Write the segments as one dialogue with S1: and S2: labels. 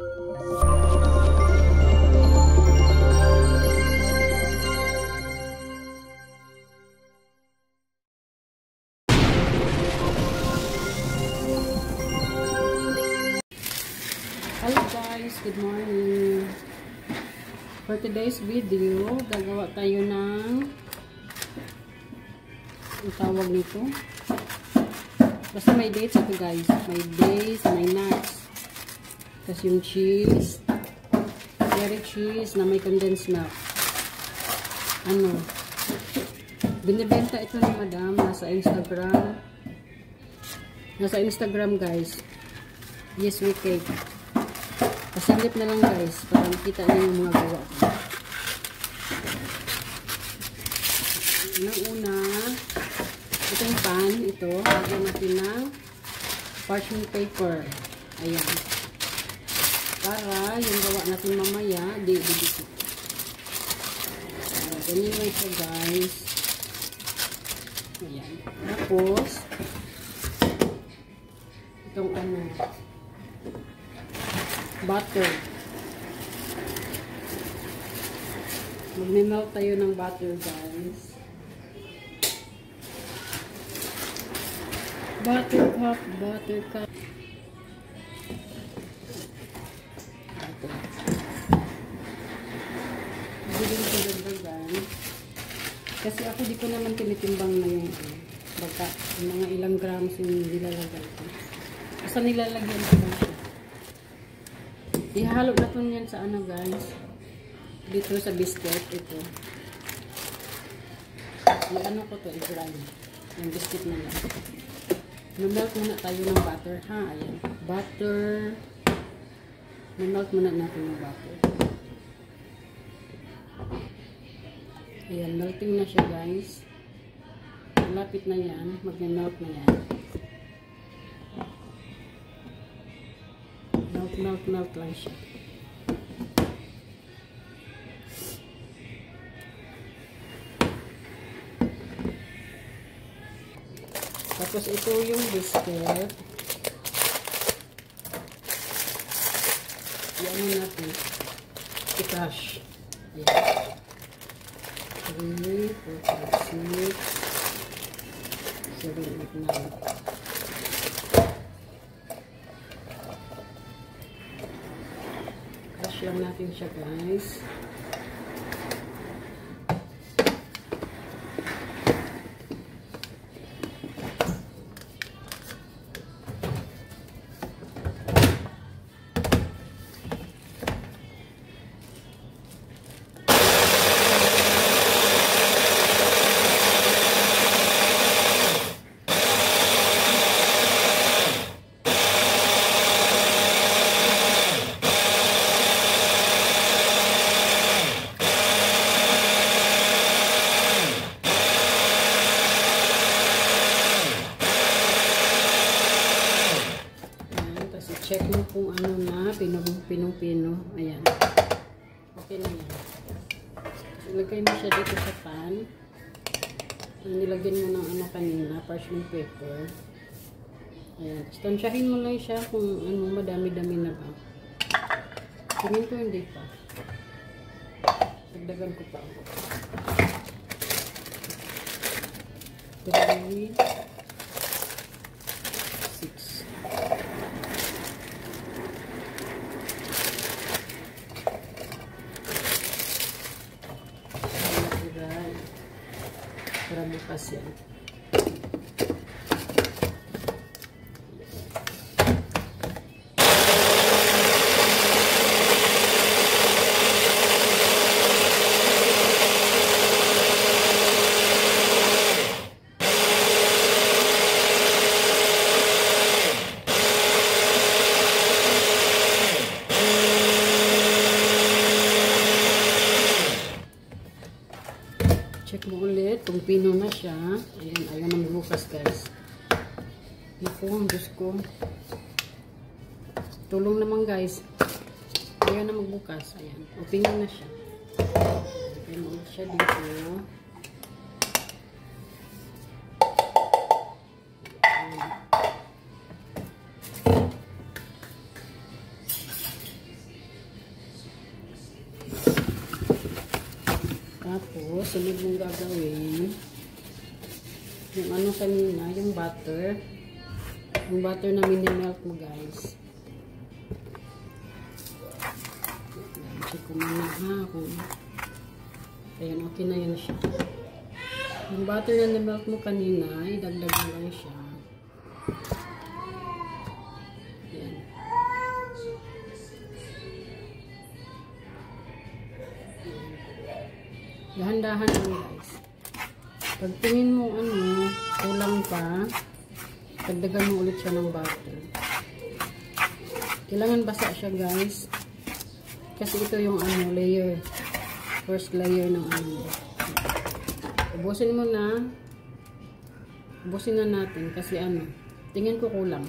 S1: Hello guys, good morning. For today's video, gagawa tayo ng ang tawag nito. Basta may dates ito guys. May dates, may nuts. Tapos yung cheese. Cherry cheese na may condensed milk. Ano? Binibenta ito ni madam. Nasa Instagram. Nasa Instagram guys. Yes, we cake. Pasilip na lang guys para makita niyo yung mga gawa ko. Unang una, itong pan, ito, lagyan natin ng parchment paper. Ayan. Para yung gawa natin mamaya, di dikit. Ganyan lang ito guys. Ayan. Tapos, itong ano, butter. Magme-melt tayo ng butter guys. Butter cup. Butter. Bigyan ko dagdagan. Kasi ako di ko naman tinitimbang na yung baka mga ilang grams yung nilalagay ko. Basta nilalagyan ko lang siya. Ihalo na po yan sa ano guys. Dito sa biscuit. Ito. Yung ano ko to, i-grind. Yung biscuit na yan. Mamelt muna tayo ng butter ha. Ayan. Butter. Mamelt muna natin yung butter. Ayan. Melting na siya guys. Malapit na yan. Mag-melt na yan. Melt lang siya. Tapos ito yung biscuit. Yan natin. I-crush. Ayan. 3, 4, 5, 6, 7, 8, 9. Lang natin siya guys. Check mo kung ano na, pinong-pino. Ayan. Okay na yan. Ilagay mo siya dito sa pan. Nilagyan mo ng ano kanina, parchment paper. Ayan. Tansyahin mo lang siya kung ano, madami-dami na ba. Tingin ko hindi pa. Dagdagan ko pa. 3, 6. Para bukas yan. Check mo ulit kung pino na siya. Ayan, ayaw na magbukas guys. Naku, ang Diyos ko. Tulong naman guys. Ayaw na magbukas. Ayan, o pino na siya. Pino siya dito. Tapos, sunod mong gagawin, yung ano kanina, yung butter. Yung butter na mini-melt mo, guys. Check ko muna ha. Ayan, okay na yan siya. Yung butter na melt mo kanina, idagdag mo lang siya. Ayan. Dahan-dahan lang, guys. Pag tingin mo kulang pa, dagdagan mo ulit siya ng butter. Kailangan basa siya, guys. Kasi ito yung layer. First layer ng Ubusin mo na. Ubusin na natin kasi tingin ko kulang.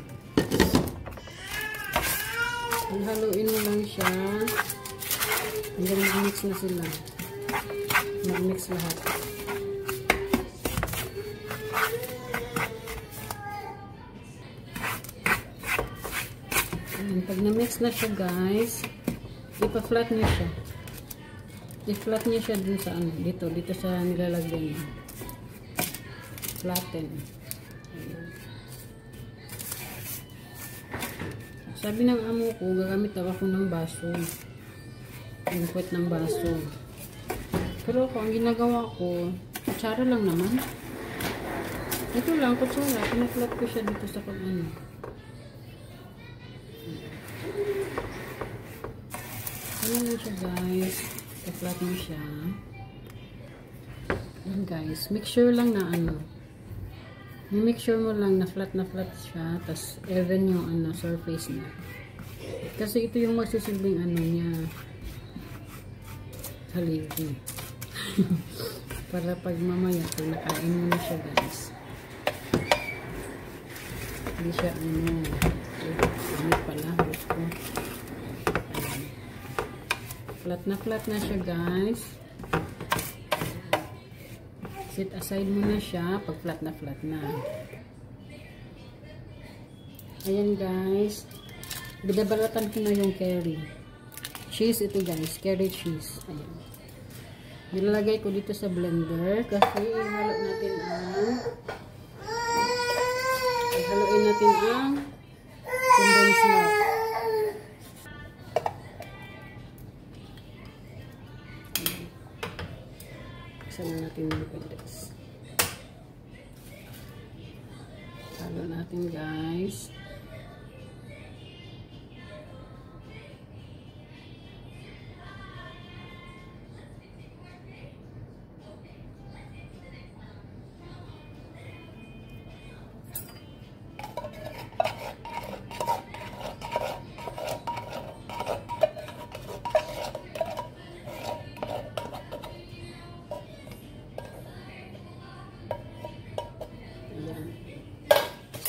S1: Haluin mo lang siya. Hanggang mag-mix na sila. Mag-mix lahat. Pag na-mix na siya, guys, ipa-flat niyo siya. I-flat niyo siya dun sa dito sa nilalagyan niya. Flatten. Ayan. Sabi ng amo ko, gagamit daw ako ng baso. Yung puwet ng baso. Pero ako, ang ginagawa ko, kutsara lang naman. Ito lang, kutsara. Pinaflat ko siya dito sa Ano lang siya, guys. I-flat mo siya. Yan, guys. Make sure lang na make sure mo lang na flat siya. Tapos, even yung surface niya. Kasi ito yung magsisilbing niya. Haligi. Para pag mamaya, pag nakain mo na siya, guys. Hindi siya, ano pala, harap ko. Flat na siya, guys. Set aside mo na siya pag flat na. Ayan, guys. Binabalatan ko na yung curry. Cheese ito, guys. Curry cheese. Ayan. Nilalagay ko dito sa blender kasi ihalo natin haluin natin ang condensed milk. Sana natin yung condense. Halo natin, guys.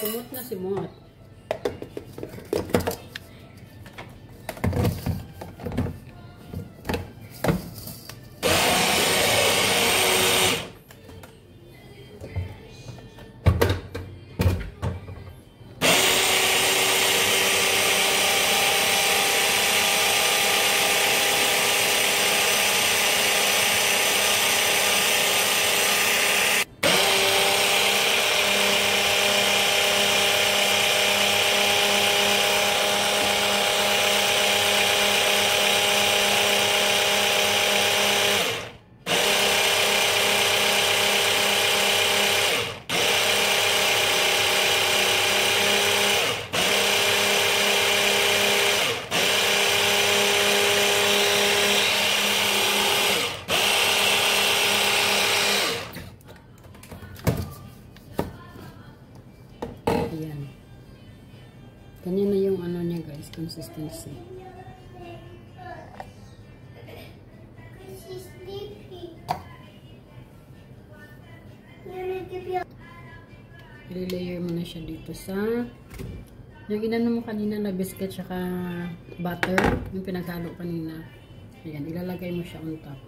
S1: Simot na simot. Ayan. Ganyan na yung niya, guys, consistency. I-layer mo na siya dito sa yung inano mo kanina na biscuit tsaka butter, yung pinaghalo kanina. Ayan, ilalagay mo siya on top.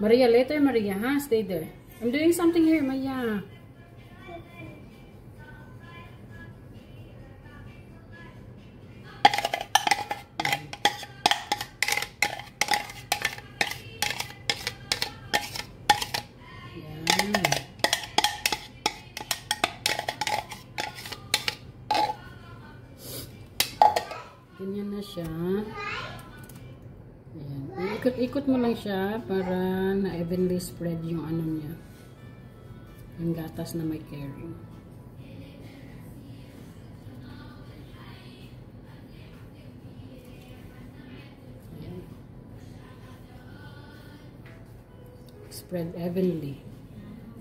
S1: Maria, later, Maria, ha? Stay there. I'm doing something here, Maya. Ganyan na siya. Ayan. Ikot-ikot mo lang siya para na evenly spread yung ano niya. Yung gatas na may carry. Ayan. Spread evenly.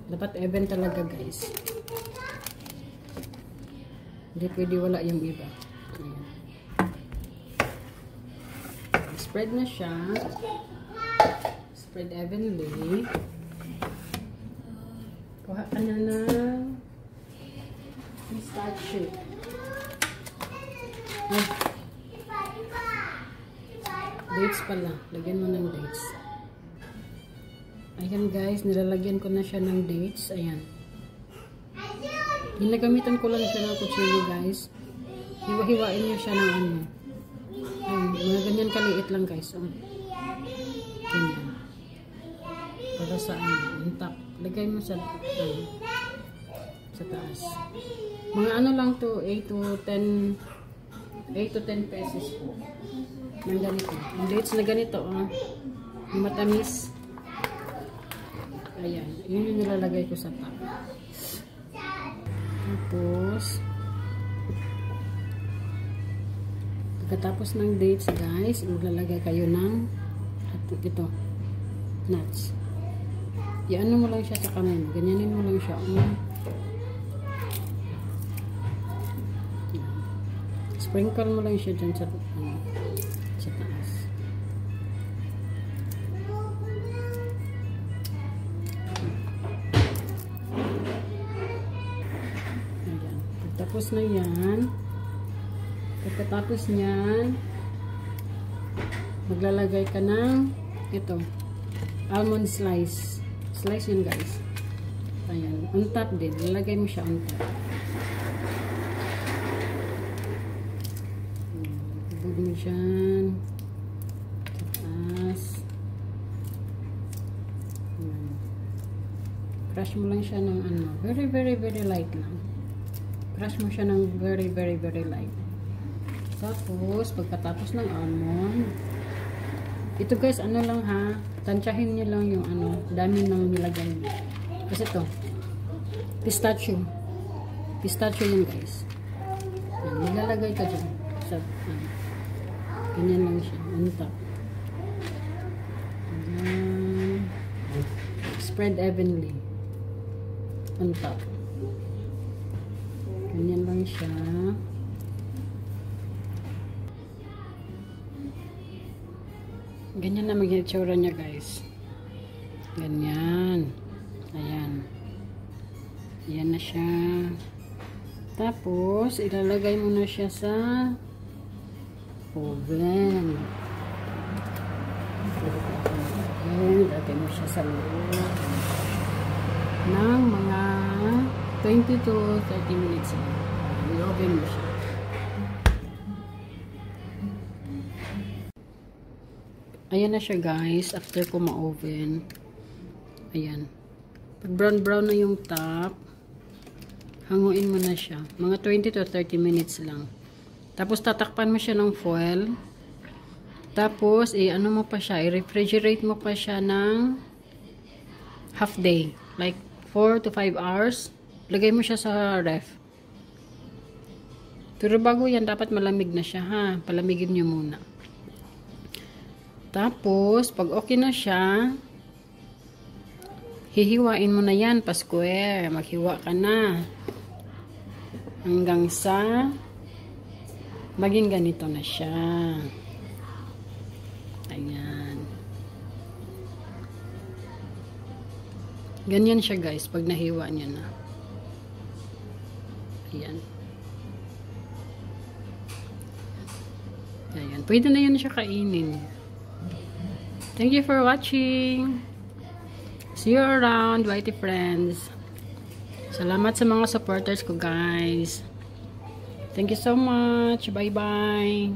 S1: Dapat even talaga, guys. Hindi pwede wala yung iba. Ayan. Spread na siya. Spread evenly. Kuha ka na ng pistachio. Ay. Dates pala. Lagyan mo ng dates. Ayan guys, nilalagyan ko na siya ng dates. Ayan. Ginagamitan ko lang siya ng kutsilyo guys. Hiwa-hiwain niyo siya ng ano. Mga ganyan kaliit lang guys. Ganyan. Para sa ano, intact. Lagay mo sa taas. Mga ano lang to, 8 to 10 pesos po. Ng ganito. Yung dates na ganito, yung matamis. Ayan. Yun yung nilalagay ko sa top. Pagkatapos ng dates guys, maglalagay kayo ng ito, nuts. Iano mo lang siya sa kamay mo. Ganyanin mo lang siya. Sprinkle mo lang siya dyan sa taas. Ayan. Pagkatapos na yan, pagkatapos niyan, maglalagay ka ng ito, almond slice. Slice yun guys. Ayan. On top din. Lalagay mo siya on top. Ibig mo siyan. Taas. Crush mo lang siya ng ano. Very, very, very light lang. Crush mo siya ng very, very, very light. Tapos, pagkatapos ng almond, ito guys, ano lang ha, tansyahin nyo lang yung ano, dami nang nilagay nyo. Kasi ito, pistachio. Pistachio yun guys. Yan, nilalagay ka dyan. Sa, ganyan lang siya. On top. Ayan. Spread evenly. On top. Ganyan lang siya. Ganyan na maging itsura niya guys. Ganyan. Ayan. Ayan na siya. Tapos, ilalagay mo na siya sa oven. Ilagay mo siya sa loob ng mga 20 to 30 minutes. I-oven mo siya. Ayan na siya guys, after ko ma-oven. Ayan. Pag brown-brown na yung top, hanguin mo na siya. Mga 20 to 30 minutes lang. Tapos tatakpan mo siya ng foil. Tapos, ano mo pa siya, i-refrigerate mo pa siya ng half day. Like 4 to 5 hours. Lagay mo siya sa ref. Pero bago yan, dapat malamig na siya ha. Palamigin nyo muna. Tapos, pag okay na siya, hihiwain mo na yan pa square. Maghiwa ka na. Hanggang sa maging ganito na siya. Ayan. Ganyan siya guys, pag nahiwa niya na. Ayan. Ayan. Pwede na yan siya kainin. Thank you for watching. See you around, Whitey friends. Salamat sa mga supporters ko, guys. Thank you so much. Bye-bye.